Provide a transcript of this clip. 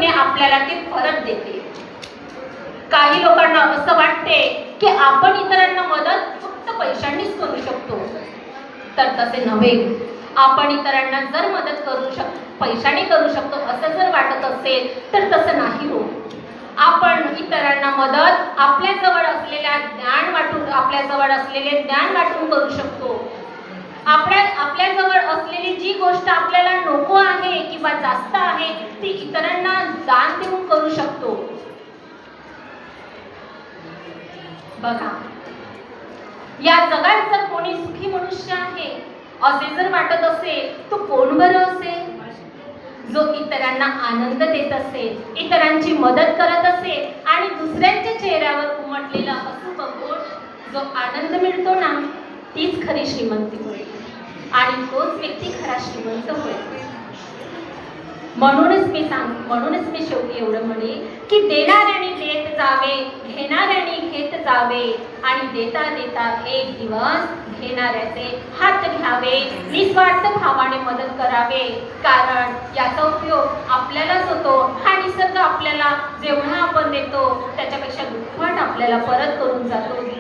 पद्धतीने आपल्याला ते परत देते. काही लोकांना असं वाटते की आपण इतरांना मदत फक्त पैशांनीच करू शकतो, तर तसे नव्हे. आपण इतरांना जर मदत पैशाने करू शकतो असं जर वाटत असेल तर तसं नाही हो. आपण इतरांना मदत आपल्याजवळ असलेले ज्ञान वाटून करू शकतो. आपल्याजवळ असलेली जी गोष्ट आपल्याला नको आहे किंवा जास्त आहे ती इतरांना दान देऊन करू शकतो. बघा, या जगात जर कोणी सुखी मनुष्य आहे असे जर वाटत असेल तो कोण बरं असेल? जो इतरांना आनंद देत असेल, इतरांची मदत करत असेल आणि दुसऱ्यांच्या चेहऱ्यावर उमटलेला हसू बघून जो आनंद मिळतो ना, तीच खरी श्रीमंती होय आणि तोच व्यक्ती खरा श्रीमंत होय. म्हणूनच मी शेवटी एवढं म्हणे की देणाऱ्याने देत जावे, घेणाऱ्याने घेत जावे आणि देता देता एक दिवस घेणाऱ्याचे हात घ्यावे, निस्वार्थ भावाने मदत करावे. कारण याचा उपयोग आपल्यालाच होतो. हा निसर्ग आपल्याला जेवढा आपण देतो त्याच्यापेक्षा दुप्पट आपल्याला परत करून जातो.